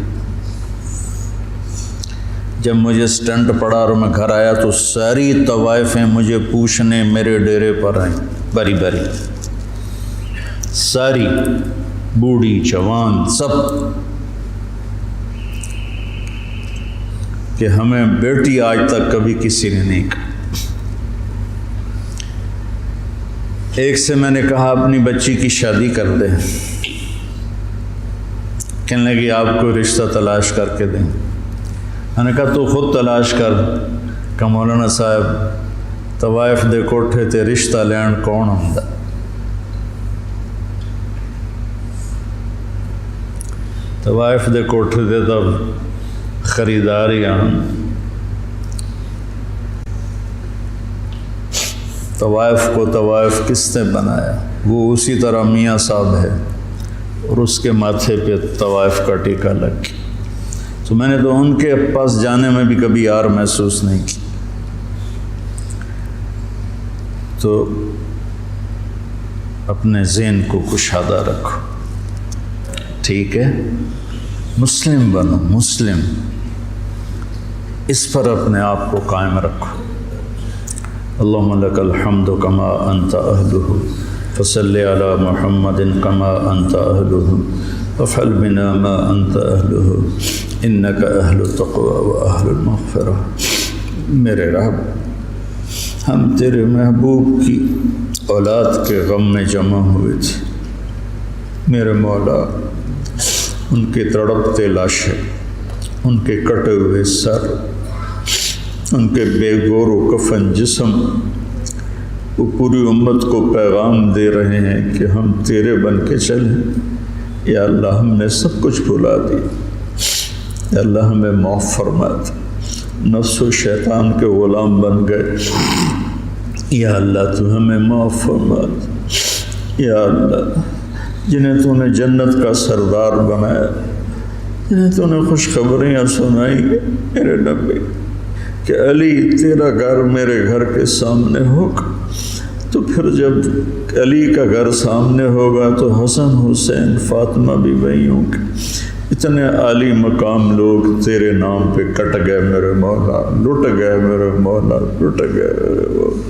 جب مجھے سٹنٹ پڑا اور میں گھر آیا تو ساری طوائفیں مجھے پوچھنے میرے ڈیرے پر آئیں، بری بری، ساری، بوڑھی جوان سب، کہ ہمیں بیٹی آج تک کبھی کسی نے نہیں کہا۔ ایک سے میں نے کہا اپنی بچی کی شادی کر دیں، کہنے لگی آپ کو رشتہ تلاش کر کے دیں۔ میں نے کہا تو خود تلاش کر، کہ مولانا صاحب طوائف دے کوٹھے تے رشتہ لین کون ہوندا؟ طوائف دے کوٹھے تے تب خریدار ہی آن۔ طوائف کو طوائف کس نے بنایا؟ وہ اسی طرح میاں صاحب ہے اور اس کے ماتھے پہ طوائف کا ٹیکہ لگ گیا۔ تو میں نے تو ان کے پاس جانے میں بھی کبھی یار محسوس نہیں کی۔ تو اپنے ذہن کو کشادہ رکھو، ٹھیک ہے؟ مسلم بنو، مسلم، اس پر اپنے آپ کو قائم رکھو۔ اللہم لک الحمد کما انت اہلہ فصلی علی محمد کما انت اہلہ وافعل بنا ما انت اہلہ انک اہل التقوی و اہل المغفرہ۔ میرے رب، ہم تیرے محبوب کی اولاد کے غم میں جمع ہوئے تھے، میرے مولا ان کے تڑپتے لاشیں، ان کے کٹے ہوئے سر، ان کے بے گور و کفن جسم، وہ پوری امت کو پیغام دے رہے ہیں کہ ہم تیرے بن کے چلیں۔ یا اللہ ہم نے سب کچھ بھلا دیا، یا اللہ ہمیں معاف فرما دے، نفس و شیطان کے غلام بن گئے، یا اللہ تو ہمیں معاف فرما دے۔ یا اللہ جنہیں تو نے جنت کا سردار بنایا، جنہیں تو نے خوشخبریاں سنائی میرے نبی کہ علی تیرا گھر میرے گھر کے سامنے ہوگا، تو پھر جب علی کا گھر سامنے ہوگا تو حسن حسین فاطمہ بھی وہیں ہوں گے۔ اتنے عالی مقام لوگ تیرے نام پہ کٹ گئے میرے مولا، لٹ گئے میرے مولا، لٹ گئے میرے مولا،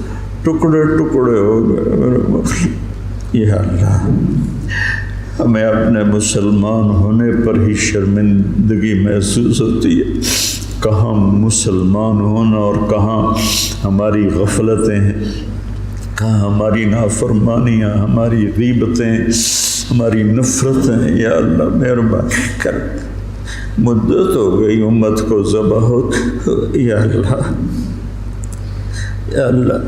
ٹکڑے ٹکڑے ہو گئے میرے مولا۔ یا اللہ ہمیں اپنے مسلمان ہونے پر ہی شرمندگی محسوس ہوتی ہے، کہاں مسلمان ہونا اور کہاں ہماری غفلتیں ہیں۔ کہاں ہماری نافرمانیاں، ہماری غیبتیں، ہماری نفرتیں، یا اللہ مہربانی کر، مدت ہو گئی امت کو ذبح ہو، یا اللہ یا اللہ،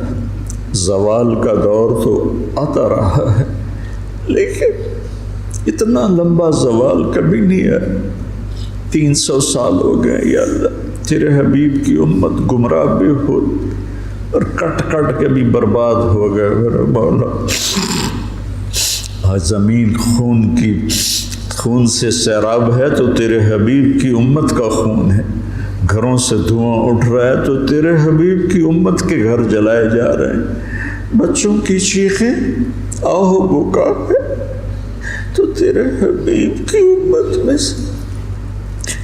زوال کا دور تو آتا رہا ہے لیکن اتنا لمبا زوال کبھی نہیں ہے۔ 300 سال ہو گئے یا اللہ، تیرے حبیب کی امت گمراہ بھی ہو اور کٹ کٹ کے بھی برباد ہو گئے میرے مولا۔ آج زمین خون سے سیراب ہے تو تیرے حبیب کی امت کا خون ہے، گھروں سے دھواں اٹھ رہا ہے تو تیرے حبیب کی امت کے گھر جلائے جا رہے ہیں، بچوں کی چیخیں آہو بکا ہے تو تیرے حبیب کی امت میں سے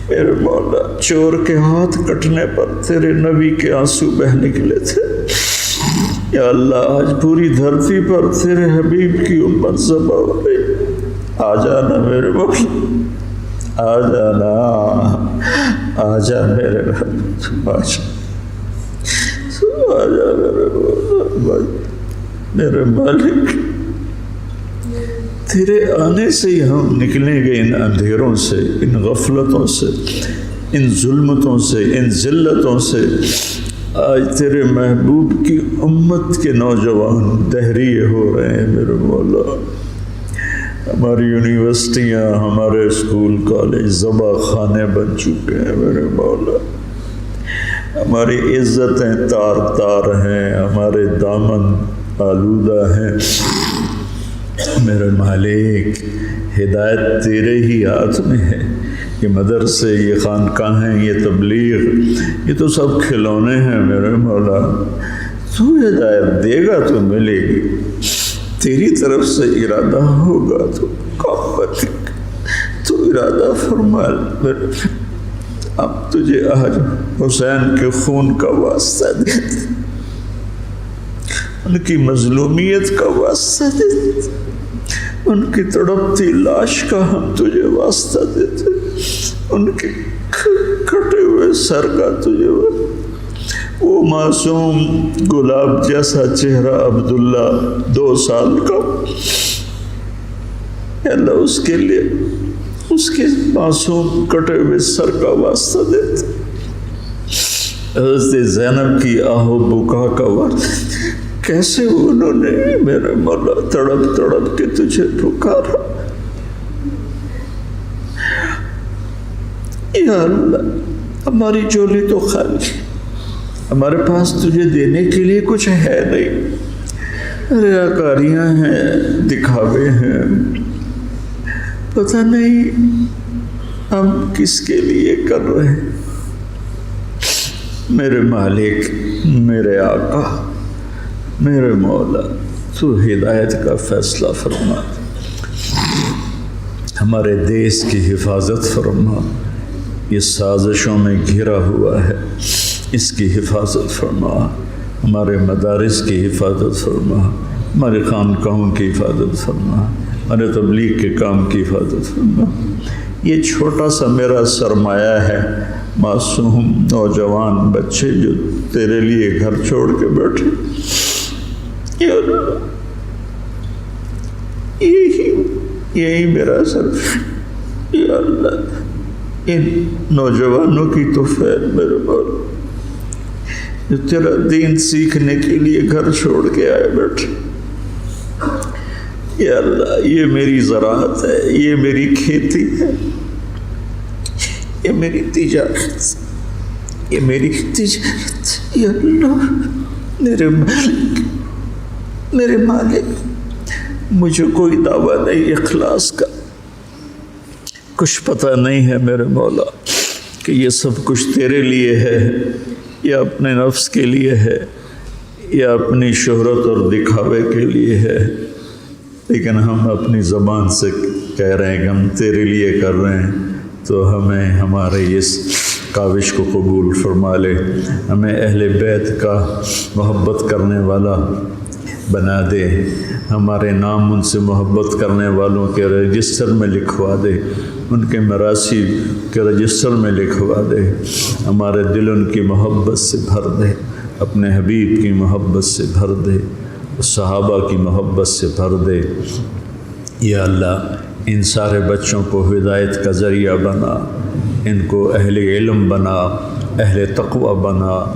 میرے مولا چور کے ہاتھ کٹنے پر تیرے نبی کے آنسو بہ نکلے تھے، یا اللہ آج پوری دھرتی پر تیرے حبیب کی امت ذبح ہو گئی۔ آ جانا میرے مولا، آ جانا، آ جا میرے رب، آ جا میرے مولا، میرے مالک، تیرے آنے سے ہی ہم نکلیں گے ان اندھیروں سے، ان غفلتوں سے، ان ظلمتوں سے، ان ذلتوں سے۔ آج تیرے محبوب کی امت کے نوجوان دہریے ہو رہے ہیں میرے مولا، ہماری یونیورسٹیاں، ہمارے اسکول کالج ذبح خانے بن چکے ہیں میرے مولا، ہماری عزتیں تار تار ہیں، ہمارے دامن آلودہ ہیں میرے مالک۔ ہدایت تیرے ہی ہاتھ میں ہے، یہ مدرسے، یہ خانقاہیں، یہ تبلیغ، یہ تو سب کھلونے ہیں میرے مولا، تو ہدایت دے گا تو ملے گی، تیری طرف سے ارادہ ہوگا تو تو ارادہ فرما میرے۔ اب تجھے آج حسین کے خون کا واسطہ دیتے، ان کی مظلومیت کا واسطہ دیتے، ان کی تڑپتی لاش کا ہم تجھے واسطہ دیتے، ان کے کٹے ہوئے سر کا تجھے وہ معصوم گلاب جیسا چہرہ عبداللہ 2 سال کا، اللہ اس کے لیے اس کے معصوم کٹے ہوئے سر کا واسطہ دیتے، حضرت زینب کی آہو بکا کا واسطہ، کیسے انہوں نے میرے مولا تڑپ تڑپ کے تجھے پکارا، یا اللہ ہماری جھولی تو خالی، ہمارے پاس تجھے دینے کے لیے کچھ ہے نہیں، ریاکاریاں ہیں، دکھاوے ہیں، پتہ نہیں ہم کس کے لیے کر رہے ہیں۔ میرے مالک، میرے آقا، میرے مولا، تو ہدایت کا فیصلہ فرما، ہمارے دیس کی حفاظت فرما، یہ سازشوں میں گھرا ہوا ہے، اس کی حفاظت فرما، ہمارے مدارس کی حفاظت فرما، ہمارے خانقاہوں کی حفاظت فرما، ہمارے تبلیغ کے کام کی حفاظت فرما۔ یہ چھوٹا سا میرا سرمایہ ہے، معصوم نوجوان بچے جو تیرے لیے گھر چھوڑ کے بیٹھے، یا اللہ یہی میرا سر، یا اللہ ان نوجوانوں کی تو فیض میرے مولا جو تیرا دین سیکھنے کے لیے گھر چھوڑ کے آئے بیٹھے، یا اللہ یہ میری زراعت ہے، یہ میری کھیتی ہے، یہ میری تجارت، یہ میری تجارت، یا اللہ میرے مالک، مجھے کوئی دعویٰ نہیں اخلاص کا، کچھ پتہ نہیں ہے میرے مولا کہ یہ سب کچھ تیرے لیے ہے یا اپنے نفس کے لیے ہے یا اپنی شہرت اور دکھاوے کے لیے ہے، لیکن ہم اپنی زبان سے کہہ رہے ہیں کہ ہم تیرے لیے کر رہے ہیں، تو ہمیں ہمارے اس کاوش کو قبول فرما لے، ہمیں اہل بیت کا محبت کرنے والا بنا دے، ہمارے نام ان سے محبت کرنے والوں کے رجسٹر میں لکھوا دے، ان کے مراثی کے رجسٹر میں لکھوا دے، ہمارے دل ان کی محبت سے بھر دے، اپنے حبیب کی محبت سے بھر دے، صحابہ کی محبت سے بھر دے۔ یا اللہ ان سارے بچوں کو ہدایت کا ذریعہ بنا، ان کو اہل علم بنا، اہل تقوی بنا۔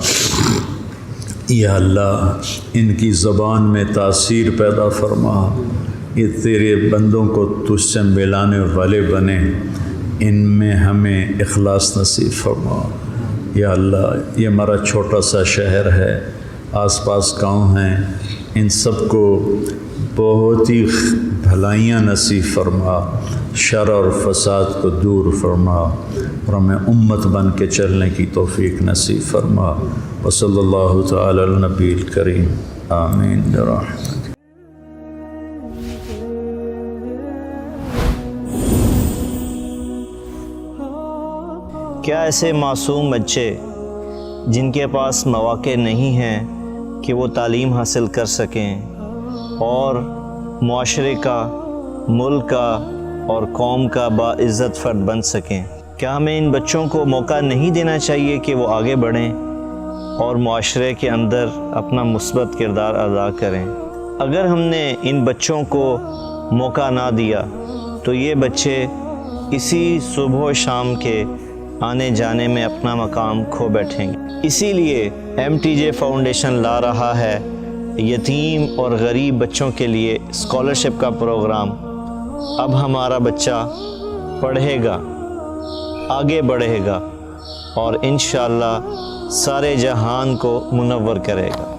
یا اللہ ان کی زبان میں تاثیر پیدا فرما، یہ تیرے بندوں کو تجھ سے ملانے والے بنے، ان میں ہمیں اخلاص نصیب فرما۔ یا اللہ یہ ہمارا چھوٹا سا شہر ہے، آس پاس گاؤں ہیں، ان سب کو بہت ہی بھلائیاں نصیب فرما، شر اور فساد کو دور فرما، اور ہمیں امت بن کے چلنے کی توفیق نصیب فرما۔ وصلی اللہ تعالی علی النبی الکریم، آمین برحمتک۔ کیا ایسے معصوم بچے جن کے پاس مواقع نہیں ہیں کہ وہ تعلیم حاصل کر سکیں اور معاشرے کا، ملک کا اور قوم کا باعزت فرد بن سکیں، کیا ہمیں ان بچوں کو موقع نہیں دینا چاہیے کہ وہ آگے بڑھیں اور معاشرے کے اندر اپنا مثبت کردار ادا کریں؟ اگر ہم نے ان بچوں کو موقع نہ دیا تو یہ بچے اسی صبح و شام کے آنے جانے میں اپنا مقام کھو بیٹھیں گے۔ اسی لیے MTJ فاؤنڈیشن لا رہا ہے یتیم اور غریب بچوں کے لیے اسکالرشپ کا پروگرام۔ اب ہمارا بچہ پڑھے گا، آگے بڑھے گا اور انشاءاللہ سارے جہان کو منور کرے گا۔